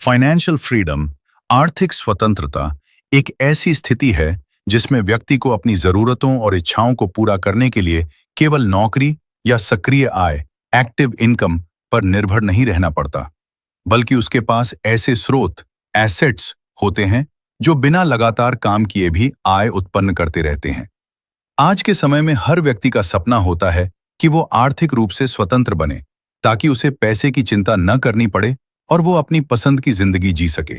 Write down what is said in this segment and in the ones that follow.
Financial freedom, आर्थिक स्वतंत्रता, एक ऐसी स्थिति है जिसमें व्यक्ति को अपनी जरूरतों और इच्छाओं को पूरा करने के लिए केवल नौकरी या सक्रिय आय, एक्टिव इनकम पर निर्भर नहीं रहना पड़ता, बल्कि उसके पास ऐसे स्रोत, एसेट्स होते हैं जो बिना लगातार काम किए भी आय उत्पन्न करते रहते हैं। आज के समय में हर व्यक्ति का सपना होता है कि वो आर्थिक रूप से स्वतंत्र बने, ताकि उसे पैसे की चिंता न करनी पड़े और वो अपनी पसंद की जिंदगी जी सके।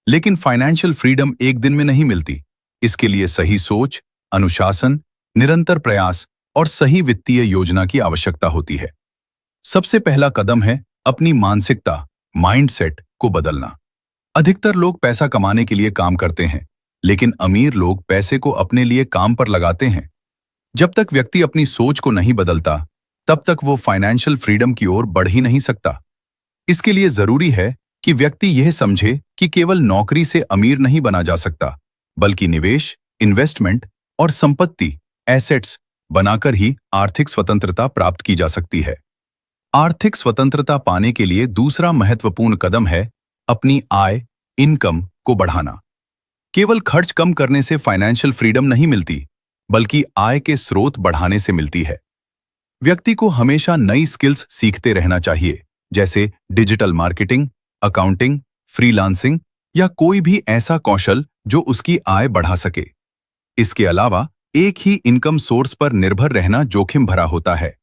लेकिन फाइनेंशियल फ्रीडम एक दिन में नहीं मिलती। इसके लिए सही सोच, अनुशासन, निरंतर प्रयास और सही वित्तीय योजना की आवश्यकता होती है। सबसे पहला कदम है अपनी मानसिकता, माइंडसेट को बदलना। अधिकतर लोग पैसा कमाने के लिए काम करते हैं, लेकिन अमीर लोग पैसे को अपने लिए काम पर लगाते हैं। जब तक व्यक्ति अपनी सोच को नहीं बदलता, तब तक वो फाइनेंशियल फ्रीडम की ओर बढ़ ही नहीं सकता। इसके लिए जरूरी है कि व्यक्ति यह समझे कि केवल नौकरी से अमीर नहीं बना जा सकता, बल्कि निवेश, इन्वेस्टमेंट और संपत्ति, एसेट्स बनाकर ही आर्थिक स्वतंत्रता प्राप्त की जा सकती है। आर्थिक स्वतंत्रता पाने के लिए दूसरा महत्वपूर्ण कदम है अपनी आय, इनकम को बढ़ाना। केवल खर्च कम करने से फाइनेंशियल फ्रीडम नहीं मिलती, बल्कि आय के स्रोत बढ़ाने से मिलती है। व्यक्ति को हमेशा नई स्किल्स सीखते रहना चाहिए, जैसे डिजिटल मार्केटिंग, अकाउंटिंग, फ्रीलांसिंग या कोई भी ऐसा कौशल जो उसकी आय बढ़ा सके। इसके अलावा एक ही इनकम सोर्स पर निर्भर रहना जोखिम भरा होता है,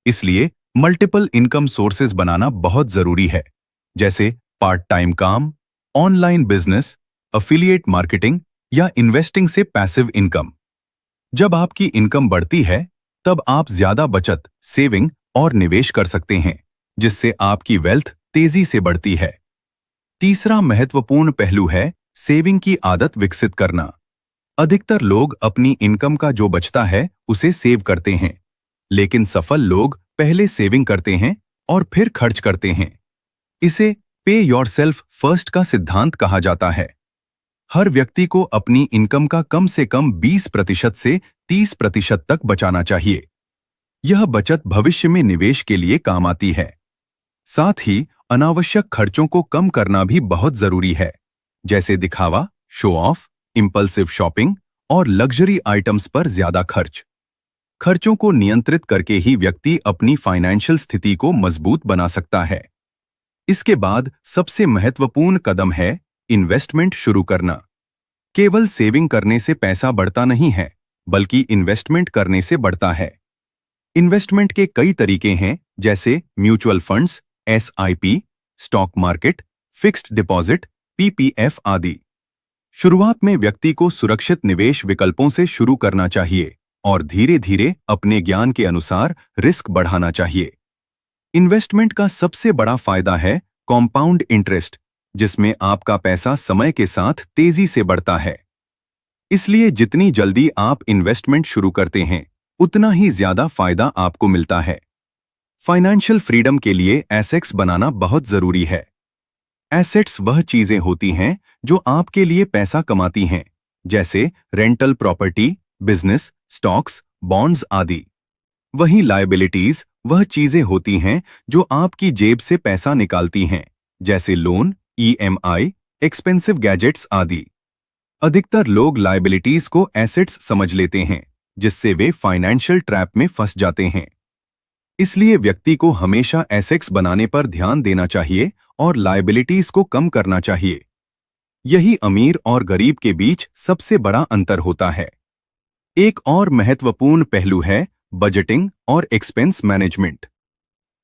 इसलिए मल्टीपल इनकम सोर्सेज बनाना बहुत जरूरी है, जैसे पार्ट टाइम काम, ऑनलाइन बिजनेस, एफिलिएट मार्केटिंग या इन्वेस्टिंग से पैसिव इनकम। जब आपकी इनकम बढ़ती है, तब आप ज्यादा बचत, सेविंग और निवेश कर सकते हैं, जिससे आपकी वेल्थ तेजी से बढ़ती है। तीसरा महत्वपूर्ण पहलू है सेविंग की आदत विकसित करना। अधिकतर लोग अपनी इनकम का जो बचता है उसे सेव करते हैं, लेकिन सफल लोग पहले सेविंग करते हैं और फिर खर्च करते हैं। इसे पे योरसेल्फ फर्स्ट का सिद्धांत कहा जाता है। हर व्यक्ति को अपनी इनकम का कम से कम 20% से 30% तक बचाना चाहिए। यह बचत भविष्य में निवेश के लिए काम आती है। साथ ही अनावश्यक खर्चों को कम करना भी बहुत जरूरी है, जैसे दिखावा, शो ऑफ, इंपल्सिव शॉपिंग और लग्जरी आइटम्स पर ज्यादा खर्च। खर्चों को नियंत्रित करके ही व्यक्ति अपनी फाइनेंशियल स्थिति को मजबूत बना सकता है। इसके बाद सबसे महत्वपूर्ण कदम है इन्वेस्टमेंट शुरू करना। केवल सेविंग करने से पैसा बढ़ता नहीं है, बल्कि इन्वेस्टमेंट करने से बढ़ता है। इन्वेस्टमेंट के कई तरीके हैं, जैसे mutual funds, SIP, stock market, fixed deposit, PPF आदि। शुरुआत में व्यक्ति को सुरक्षित निवेश विकल्पों से शुरू करना चाहिए और धीरे धीरे अपने ज्ञान के अनुसार रिस्क बढ़ाना चाहिए। इन्वेस्टमेंट का सबसे बड़ा फायदा है कॉम्पाउंड इंटरेस्ट, जिसमें आपका पैसा समय के साथ तेजी से बढ़ता है। इसलिए जितनी जल्दी आप इन्वेस्टमेंट शुरू करते हैं, उतना ही ज्यादा फायदा आपको मिलता है। फाइनेंशियल फ्रीडम के लिए एसेट्स बनाना बहुत जरूरी है। एसेट्स वह चीजें होती हैं जो आपके लिए पैसा कमाती हैं, जैसे rental property, business, stocks, bonds आदि। वहीं लायबिलिटीज वह चीजें होती हैं जो आपकी जेब से पैसा निकालती हैं, जैसे लोन, ईएमआई, एक्सपेंसिव गैजेट्स आदि। अधिकतर लोग लायबिलिटीज को एसेट्स समझ लेते हैं, जिससे वे फाइनेंशियल ट्रैप में फंस जाते हैं। इसलिए व्यक्ति को हमेशा एसेट्स बनाने पर ध्यान देना चाहिए और लायबिलिटीज को कम करना चाहिए। यही अमीर और गरीब के बीच सबसे बड़ा अंतर होता है। एक और महत्वपूर्ण पहलू है बजटिंग और एक्सपेंस मैनेजमेंट।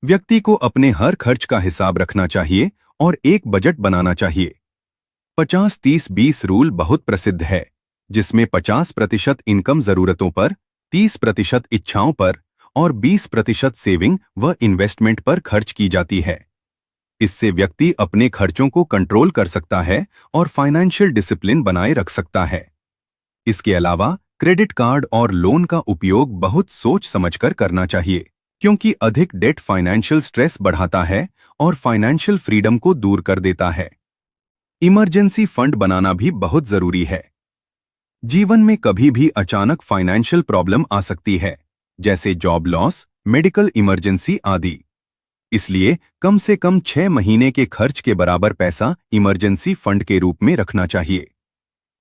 व्यक्ति को अपने हर खर्च का हिसाब रखना चाहिए और एक बजट बनाना चाहिए। 50-30-20 रूल बहुत प्रसिद्ध है, जिसमें 50% इनकम जरूरतों पर, 30% इच्छाओं पर और 20% सेविंग व इन्वेस्टमेंट पर खर्च की जाती है। इससे व्यक्ति अपने खर्चों को कंट्रोल कर सकता है और फाइनेंशियल डिसिप्लिन बनाए रख सकता है। इसके अलावा क्रेडिट कार्ड और लोन का उपयोग बहुत सोच समझकर करना चाहिए, क्योंकि अधिक डेट फाइनेंशियल स्ट्रेस बढ़ाता है और फाइनेंशियल फ्रीडम को दूर कर देता है। इमरजेंसी फंड बनाना भी बहुत जरूरी है। जीवन में कभी भी अचानक फाइनेंशियल प्रॉब्लम आ सकती है, जैसे जॉब लॉस, मेडिकल इमरजेंसी आदि। इसलिए कम से कम 6 महीने के खर्च के बराबर पैसा इमरजेंसी फंड के रूप में रखना चाहिए।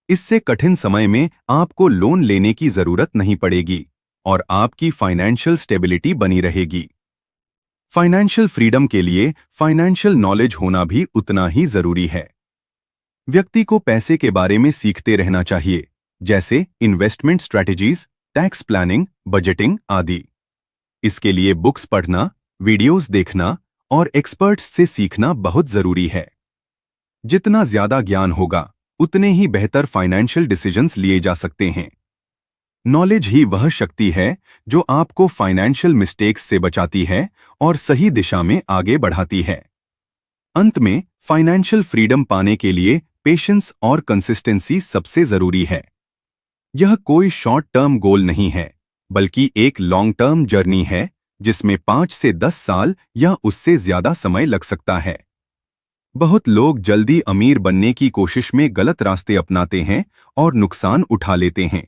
इससे कठिन समय में आपको लोन लेने की जरूरत नहीं पड़ेगी और आपकी फाइनेंशियल स्टेबिलिटी बनी रहेगी। फाइनेंशियल फ्रीडम के लिए फाइनेंशियल नॉलेज होना भी उतना ही जरूरी है। व्यक्ति को पैसे के बारे में सीखते रहना चाहिए, जैसे investment strategies, tax planning, budgeting आदि। इसके लिए बुक्स पढ़ना, वीडियोस देखना और एक्सपर्ट्स से सीखना बहुत जरूरी है। जितना ज्यादा ज्ञान होगा, उतने ही बेहतर फाइनेंशियल डिसीजंस लिए जा सकते हैं। नॉलेज ही वह शक्ति है जो आपको फाइनेंशियल मिस्टेक्स से बचाती है और सही दिशा में आगे बढ़ाती है। अंत में, फाइनेंशियल फ्रीडम पाने के लिए पेशेंस और कंसिस्टेंसी सबसे जरूरी है। यह कोई शॉर्ट टर्म गोल नहीं है, बल्कि एक लॉन्ग टर्म जर्नी है जिसमें 5 से 10 साल या उससे ज्यादा समय लग सकता है। बहुत लोग जल्दी अमीर बनने की कोशिश में गलत रास्ते अपनाते हैं और नुकसान उठा लेते हैं।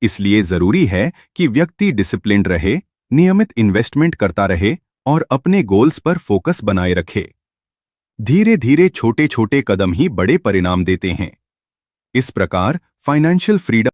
इसलिए जरूरी है कि व्यक्ति डिसिप्लिन्ड रहे, नियमित इन्वेस्टमेंट करता रहे और अपने गोल्स पर फोकस बनाए रखे। धीरे धीरे छोटे छोटे कदम ही बड़े परिणाम देते हैं। इस प्रकार फाइनेंशियल फ्रीडम